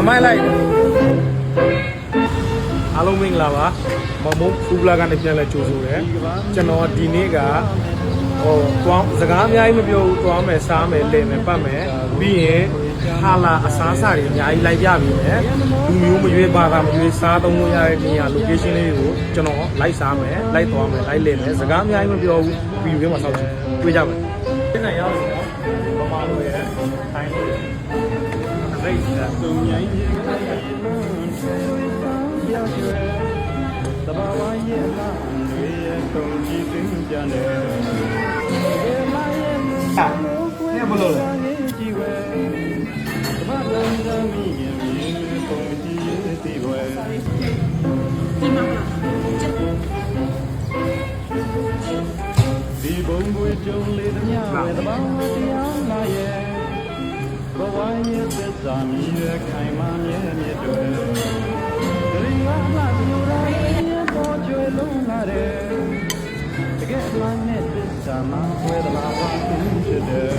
မိုက်လိုက်အားလုံးမင်္ဂလာပါမမုန်းဖူဘလာကနေပြန်လဲကြိုဆိုတယ်ကျွန်တော်ဒီနေ့ကတွမ်းစကားအများကြီးမပြောဘူးတွမ်းမယ်စားမယ်လည်မယ်ပတ်မယ်ပြီးရင်ဟာလာအစားအစာတွေအများကြီးလိုက်ပြပြီးမယ်လူမျိုးမရွေးပါတာမရွေးစားသုံးလို့ရတဲ့နေရာ location လေးတွေကိုကျွန်တော်လိုက်စားမယ်လိုက်သွားမယ်လိုက်လည်မယ်စကားအများကြီးမပြောဘူးဗီဒီယိုထဲမှာဆောက်ကြည့်တွေ့ကြမယ်ဒီနေ့ရောက်ပြီနော်ပမာလို့ရထိုင်းလို့ရိတ်တာသုံးញိုင်းတဘာဝရဲ့အလားတွေတုံကြည့်သိကြတယ်နေဘလို့လဲဒီမှာဘုံဘုံကြုံလေးတမျှဝဲတဘာဝတရားလာရဲ့ဘဝရဲ့သစ္စာမြည်ရခိုင်မာမြဲမြဲတွေတရင်ကလာသူရာပေါ်ကျွေလုံးလာတယ်တကယ်မှနဲ့သစ္စာမှာဝဲတဘာဝဖြစ်တယ်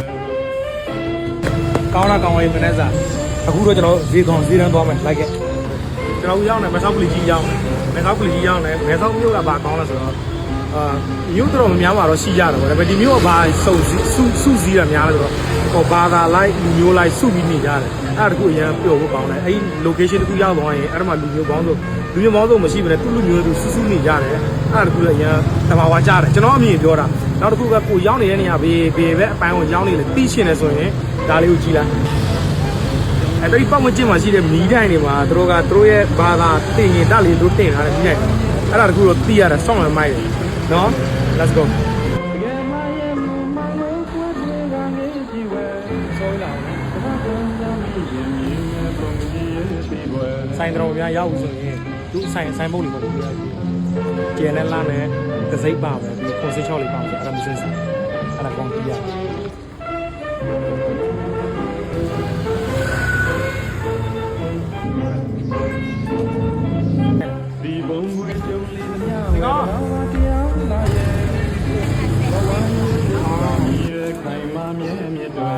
ကောင်းလားကောင်းရေးမနေ့စားအခုတော့ကျွန်တော်ဈေးကောင်ဈေးတန်းသွားမယ်လိုက်ခဲ့ကျွန်တော်ရောက်နေမဲဆောက်ကလေးကြီးရောက်နေမဲဆောက်ကလေးကြီးရောက်နေမဲဆောက်မြို့ကဘာကောင်းလဲဆိုတော့မြို့တော်မများမှာတော့ရှိကြတယ်ဗောဒါပေမဲ့ဒီမြို့ကဘာစုစည်းတာများလဲဆိုတော့ဘာသာလိုက်လူမျိုးလိုက်စုပြီးနေကြတယ်အဲ့ဒါတကူအရင်ပျော်ဖို့ကောင်းတယ်အဲ့ဒီ location တကူရောက်သွားရင်အဲ့ဒါမှလူမျိုးပေါင်းစုံမရှိဘဲနဲ့သူ့လူမျိုးသူစုနေကြတယ်အဲ့ဒါတကူလည်းအရင်တဘာဝကြတယ်ကျွန်တော်အမြင်ပြောတာနောက်တစ်ခုကကိုရောက်နေတဲ့နေရာဘေးပဲအပိုင်းကိုရောက်နေလေသိရှင်နေဆိုရင်ဒါလေးကိုကြည့်လိုက်အဲ့ဒီပတ်ဝန်းကျင်မှာရှိတဲ့မီးတိုင်တွေမှာသူတို့ရဲ့ဘာသာတင်ရင်တက်လေးတို့တင်ထားတယ်မီးတိုင်အဲ့ဒါတကူတော့သိရတာစောင့်ရမိုက်တယ်နော် let's go ဆိုင်တော်များရောက်ဆိုရင်သူဆိုင်ဘုတ်လေးပေါ့လို့ပြောရတယ်ကျန်တဲ့လမ်းနဲ့ကစိတ်ပါပဲပြီးခွန်စိတ်ချောက်လေးပါဆိုအဲ့ဒါမစင်စားအဲ့ဒါကောင်းကြည့်ရတယ်ဒီဘုံဝေးကြုံလေးများဝါတရားလာရဲ့ဘဝရဲ့ခိုင်မာမြဲမြဲတွေ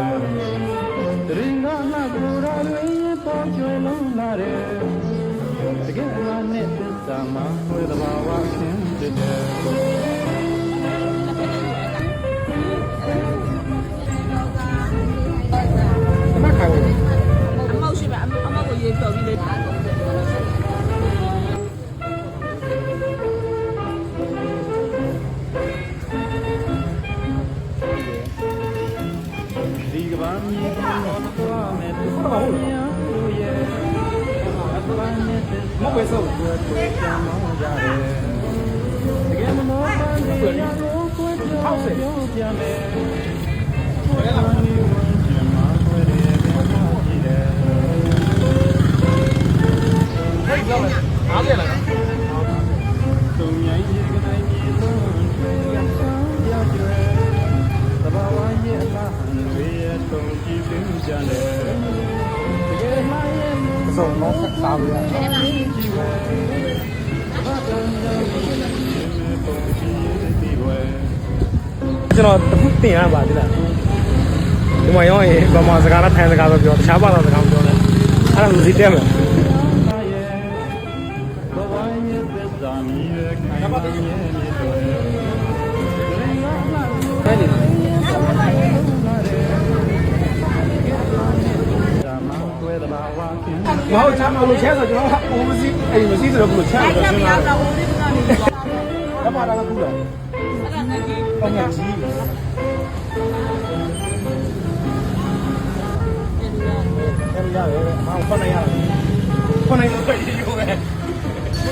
တရင်ကလာသူရာတွေပေါ်ကျွေလုံးလာတယ်တကယ်မှနဲ့သစ္စာမှာဝေဒဘာဝခင်တဲ့အမခိုင်ဝင်အမောက်ရှိပါအမောက်ကိုရေးပြောပြီးလေးထားတော့ဒီကဘာမီတော့တော့မဲ့သူ့ဘာလို့မဝဲစောတွေ့ကြမောင်းကြတယ်တကယ်မလို့ပါနေရတော့ကိုယ်ပြောပြမယ်ဘယ်လာနေဝင်ချင်မှာဆွဲတယ်ပြန်လာကြည့်တယ်ဟဲ့ကြောက်လားအားရလားတုံញိုင်းရေကတိုင်းမြေလုံးရဆောင်ရကြွယ်တဘာဝရဲ့အလားတွေတုံကြည့်သိကြတယ်တကယ်မှရဲ့ဆိုတော့ဆက်စားလို့ရတယ်ကျွန်တော်တခုတင်ရပါသေးလားဒီမှာရောရင်ဗမာစကားနဲ့ထိုင်းစကားပဲပြောတခြားဘာသာစကားမပြောနဲ့အဲ့ဒါလူစီတက်မယ်မဟုတ်ချမ်းမလို့ချဲဆိုကျွန်တော်အိုးမစီအိမ်မစီဆိုတော့ဘလို့ချမ်းတယ်ကျွန်တော်ကဘာလာကူလာအဲ့ဒါငါကြီးဟုတ်ငါကြီးအဲ့ဒီရတယ်မောင်ဖတ်နိုင်ရတယ်ဖတ်နိုင်တော့ပြည်ရိုးပဲ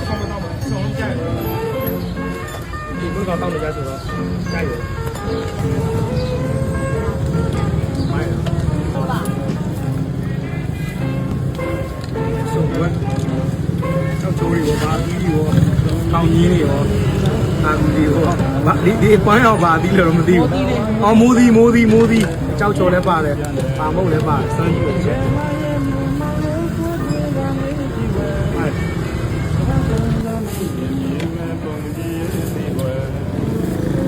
ဘာမှမတော့ဆုံးကြတယ်ဒီဘုရားတောင်းနေကြဆိုတော့ကြိုက်တယ်မိုင်းဟုတ်လားကျောက်ချိုးတွေရောဗာသီးတွေရောတောင်ကြီးတွေရောအာကူတွေရောဗာဒီပန်းရောဗာသီးလည်းတော့မသိဘူးအော်မိုးသီးကျောက်ချိုးလည်းပါတယ်ပါမုတ်လည်းပါတယ်စမ်းကြည့်လို့ချက်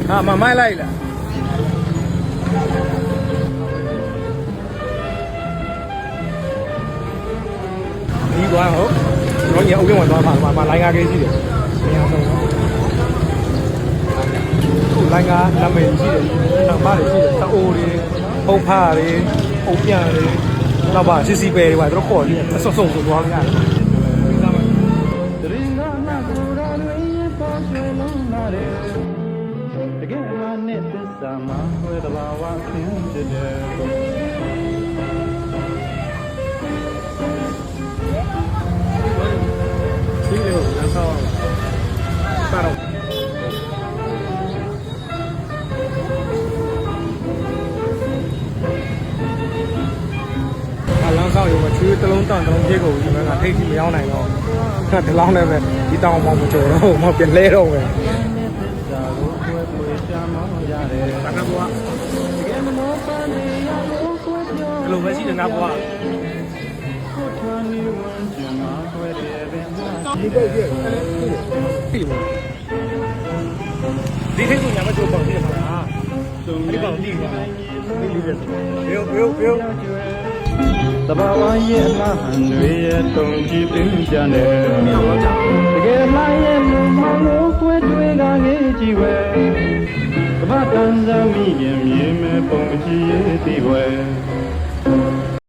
ဟာမမိုက်လိုက်လား သွားဟုတ်ကျွန်တော်ညီအုပ်ကဝင်သွားမှာလိုင်းကားကြီးရှိတယ်မင်းအောင်ဆုံးခုလိုင်းကားနာမည်ရှိတယ်နောက်ပါတွေရှိတယ်တအိုးတွေအုပ်ဖားတွေအုပ်ပြန်တွေနောက်ပါစီစီပဲတွေပါတို့ခေါ်ပြီးအဆုပ်ဆိုသွားလို့ရတယ်တကယ်မှနဲ့သစ္စာမှာဝေတဘာဝခင်းတဲ့ဒီလိုလမ်းဆောင်ပါတော့လမ်းဆောင်ရုံမှာချွေးတစ်လုံးတောင်တစ်လုံးပြည့်ကုန်ဒီမှာကထိတ်ကြီးမရောက်နိုင်တော့ဒီလောင်းနဲ့ပဲဒီတောင်ပေါင်းမကျော်တော့မှပြန်လဲတော့ပဲဘာကဘောဒီလိုပဲရှိတယ်ငါဘောဒီကိစ္စပြီဒီထိတ်ကိုညာမချိုးပေါင်းပြပါလားဒီပေါင်းတိပါဒီလိုပဲဘယ်တဘာဝရဲ့အမှန်တွေရဲ့တုံကြည့်ပင်ကြတယ်တကယ်မှရဲ့လူမောင်လို့ကွယ်တွေကငေးကြည့်ဝဲကမ္ဘာတန်စားမိခင်မြေမဲ့ပုံကြည့်ရဲ့